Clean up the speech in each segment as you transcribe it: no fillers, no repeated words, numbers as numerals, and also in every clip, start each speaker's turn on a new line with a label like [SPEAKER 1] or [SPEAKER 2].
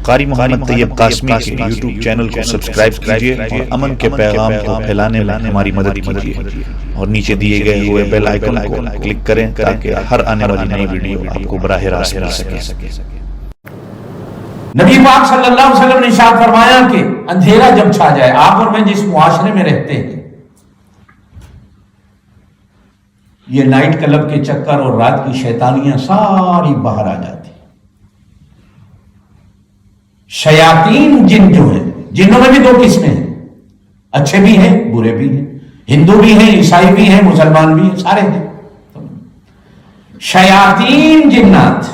[SPEAKER 1] قاری محمد طیب قاسمی کے YouTube channel کو سبسکرائب کیجئے اور امن کے پیغام کو پھیلانے میں ہماری مدد کیجئے اور نیچے دیے گئے ہوئے بیل آئیکن کو کلک کریں تاکہ ہر آنے والی نئی ویڈیو آپ کو براہ راست مل سکے۔
[SPEAKER 2] نبی پاک صلی اللہ علیہ وسلم نے ارشاد فرمایا کہ اندھیرا جب چھا جائے، آپ اور میں جس معاشرے میں رہتے ہیں، یہ نائٹ کلب کے چکر اور رات کی شیطانیاں ساری باہر آ جاتی۔ شیاطین جن جو ہیں، جنوں میں بھی دو قسمیں ہیں، اچھے بھی ہیں برے بھی ہیں، ہندو بھی ہیں عیسائی بھی ہیں مسلمان بھی ہیں، سارے ہیں۔ شیاطین جنات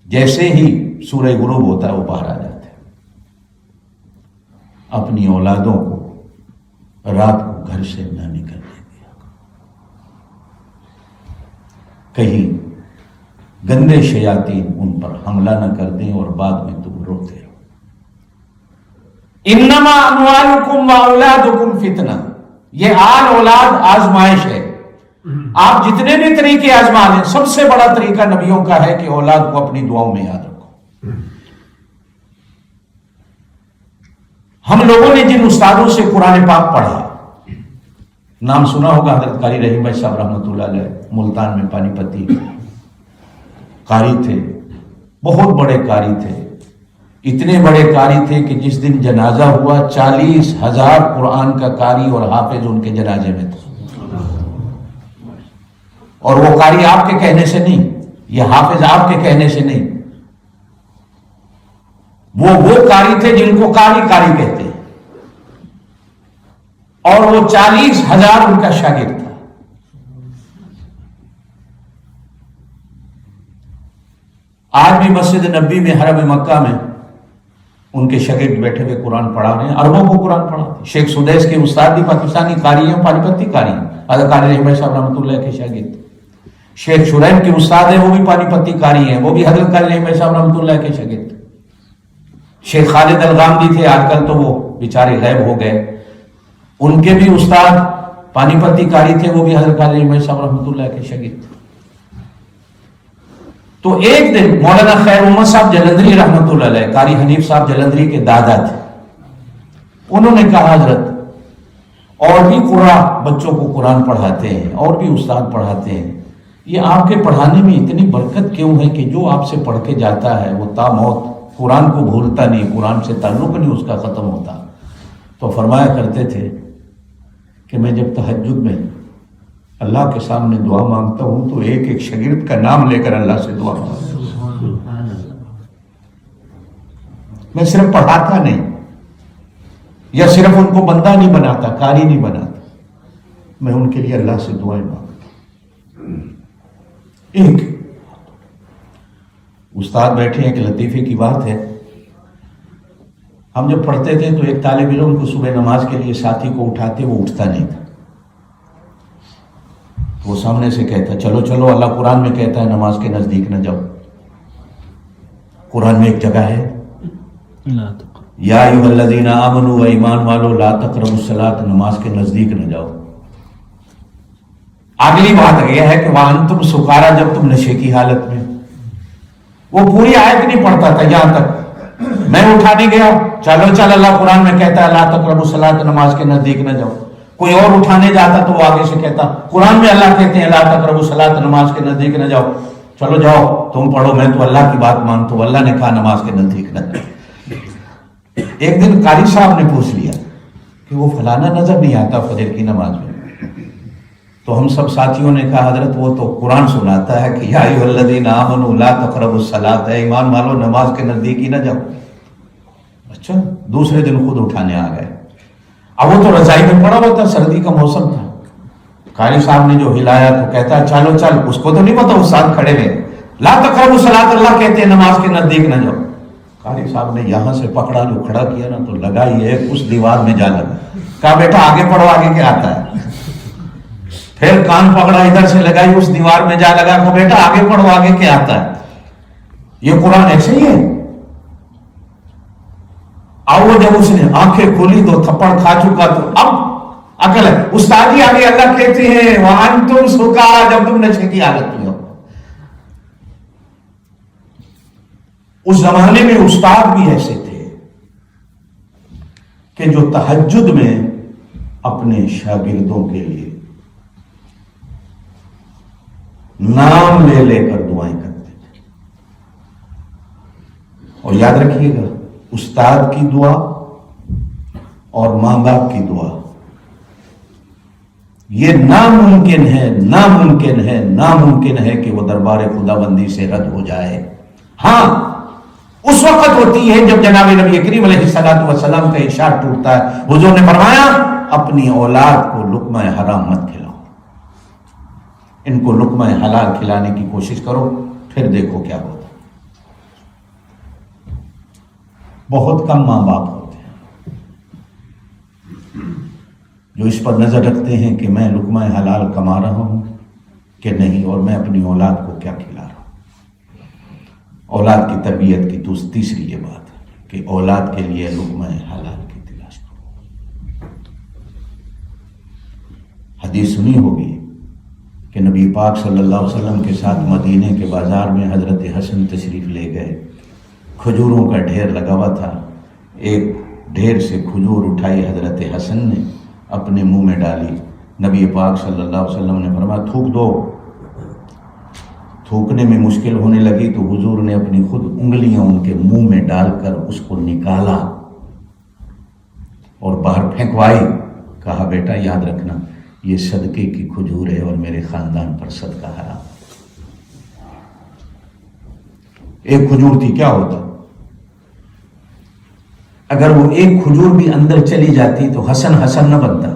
[SPEAKER 2] جیسے ہی سورہ غروب ہوتا ہے وہ باہر آ جاتے ہیں، اپنی اولادوں کو رات کو گھر سے نہ نکلنے دیا، کہیں گندے شیاطین ان پر حملہ نہ کر دیں اور بعد میں تم روتے رہو۔ انما اموالکم واولادکم فتنہ، یہ آل اولاد آزمائش ہے۔ آپ جتنے بھی طریقے آزما لیں، سب سے بڑا طریقہ نبیوں کا ہے کہ اولاد کو اپنی دعاؤں میں یاد رکھو۔ ہم لوگوں نے جن استادوں سے قرآن پاک پڑھا، نام سنا ہوگا حضرت قاری رحیم بھائی صاحب رحمۃ اللہ علیہ، ملتان میں پانی پتی قاری تھے، بہت بڑے قاری تھے، اتنے بڑے قاری تھے کہ جس دن جنازہ ہوا 40,000 قرآن کا قاری اور حافظ ان کے جنازے میں تھا۔ اور وہ قاری آپ کے کہنے سے نہیں، یہ حافظ آپ کے کہنے سے نہیں، وہ قاری تھے جن کو قاری کہتے ہیں، اور وہ 40,000 ان کا شاگرد تھا۔ آج بھی مسجد نبی میں حرم مکہ میں ان کے شاگرد بیٹھے ہوئے قرآن پڑھا رہے ہیں، عربوں کو قرآن پڑھاتے۔ شیخ سدیس کے استاد بھی پاکستانی قاری ہیں، پانی پتی قاری ہیں، حضرت قاری رحیم صاحب رحمۃ اللہ کے شاگرد۔ شیخ شریم کے استاد ہیں، وہ بھی پانی پتی قاری ہیں، وہ بھی حضرت قاری رحیم صاحب رحمۃ اللہ کے شاگرد۔ شیخ خالد الغامدی تھے، آج کل تو وہ بیچارے غائب ہو گئے، ان کے بھی استاد پانی پتی قاری تھے، وہ بھی حضرت قاری رحیم صاحب رحمۃ اللہ کے شاگرد۔ تو ایک دن مولانا خیر محمد صاحب جلندری رحمۃ اللہ علیہ، قاری حنیف صاحب جلندری کے دادا تھے، انہوں نے کہا حضرت اور بھی بچوں کو قرآن پڑھاتے ہیں اور بھی استاد پڑھاتے ہیں، یہ آپ کے پڑھانے میں اتنی برکت کیوں ہے کہ جو آپ سے پڑھ کے جاتا ہے وہ تا موت قرآن کو بھولتا نہیں، قرآن سے تعلق نہیں اس کا ختم ہوتا۔ تو فرمایا کرتے تھے کہ میں جب تہجد میں اللہ کے سامنے دعا مانگتا ہوں تو ایک ایک شاگرد کا نام لے کر اللہ سے دعا مانگتا ہوں، میں صرف پڑھاتا نہیں یا صرف ان کو بندہ نہیں بناتا، قاری نہیں بناتا، میں ان کے لیے اللہ سے دعائیں مانگتا ہوں۔ ایک استاد بیٹھے ہیں کہ لطیفے کی بات ہے، ہم جب پڑھتے تھے تو ایک طالب علم کو صبح نماز کے لیے ساتھی کو اٹھاتے، وہ اٹھتا نہیں تھا، وہ سامنے سے کہتا چلو چلو، اللہ قرآن میں کہتا ہے نماز کے نزدیک نہ جاؤ۔ قرآن میں ایک جگہ ہے یا ایھا الذین آمنوا، ایمان والو، لا تقربوا الصلاۃ، نماز کے نزدیک نہ جاؤ۔ اگلی بات یہ ہے کہ وانتم سکارا، جب تم نشے کی حالت میں، وہ پوری آیت نہیں پڑھتا تھا، یہاں تک میں اٹھانے گیا، چلو چل اللہ قرآن میں کہتا ہے لا تقربوا الصلاۃ، نماز کے نزدیک نہ جاؤ۔ کوئی اور اٹھانے جاتا تو وہ آگے سے کہتا قرآن میں اللہ کہتے ہیں لا تقربوا الصلاۃ، نماز کے نزدیک نہ جاؤ، چلو جاؤ تم پڑھو، میں تو اللہ کی بات مانتا ہوں، اللہ نے کہا نماز کے نزدیک نہ جاؤ۔ ایک دن قاری صاحب نے پوچھ لیا کہ وہ فلانا نظر نہیں آتا فجر کی نماز میں، تو ہم سب ساتھیوں نے کہا حضرت وہ تو قرآن سناتا ہے کہ یا ایھا الذین آمنوا لا تقربوا الصلاۃ، اے ایمان والو نماز کے نزدیک ہی نہ جاؤ۔ اچھا، دوسرے دن خود اٹھانے آ گئے، اب وہ تو رضائی میں پڑا ہوا تھا، سردی کا موسم تھا، قاری صاحب نے جو ہلایا تو کہتا ہے چلو چل، اس کو تو نہیں پتا استاد کھڑے میں، لا تقربوا الصلاۃ، اللہ کہتے ہیں نماز کے نزدیک نہ جاؤ۔ قاری صاحب نے یہاں سے پکڑا، جو کھڑا کیا نا تو لگا یہ اس دیوار میں جا لگا، کہا بیٹا آگے پڑھو، آگے کیا آتا ہے؟ پھر کان پکڑا، ادھر سے لگائی، اس دیوار میں جا لگا، کہا بیٹا آگے پڑھو، آگے کیا آتا ہے؟ یہ قرآن ایسے ہی ہے۔ اب وہ جب اس نے آنکھیں کھولی تو تھپڑ کھا چکا، تو اب عقل ہے، استاد ہی آگے اللہ کہتے ہیں وانتم سکارا، جب تم نشے کی حالت میں ہو۔ اس زمانے میں استاد بھی ایسے تھے کہ جو تہجد میں اپنے شاگردوں کے لیے نام لے لے کر دعائیں کرتے تھے. اور یاد رکھیے گا، استاد کی دعا اور ماں باپ کی دعا یہ ناممکن ہے، ناممکن ہے، ناممکن ہے کہ وہ دربار خدا بندی سے رد ہو جائے. ہاں اس وقت ہوتی ہے جب جناب نبی کریم علیہ الصلوۃ والسلام کا ارشاد ٹوٹتا ہے. حضور نے فرمایا اپنی اولاد کو لقمہ حرام مت کھلاؤ، ان کو لقمہ حلال کھلانے کی کوشش کرو، پھر دیکھو کیا ہوتا. بہت کم ماں باپ ہوتے ہیں جو اس پر نظر رکھتے ہیں کہ میں لقمہ حلال کما رہا ہوں کہ نہیں، اور میں اپنی اولاد کو کیا کھلا رہا ہوں. اولاد کی تربیت کی تیسری یہ بات ہے کہ اولاد کے لیے لقمہ حلال کی تلاش کرو. حدیث سنی ہوگی کہ نبی پاک صلی اللہ علیہ وسلم کے ساتھ مدینے کے بازار میں حضرت حسن تشریف لے گئے. کھجوروں کا ڈھیر لگا ہوا تھا. ایک ڈھیر سے کھجور اٹھائی حضرت حسن نے، اپنے منہ میں ڈالی. نبی پاک صلی اللہ علیہ وسلم نے فرمایا تھوک دو. تھوکنے میں مشکل ہونے لگی تو حضور نے اپنی خود انگلیاں ان کے منہ میں ڈال کر اس کو نکالا اور باہر پھینکوائی. کہا بیٹا یاد رکھنا یہ صدقے کی کھجور ہے اور میرے خاندان پر صدقہ حرام. ایک کھجور تھی، کیا ہوتا اگر وہ ایک کھجور بھی اندر چلی جاتی تو حسن حسن نہ بنتا.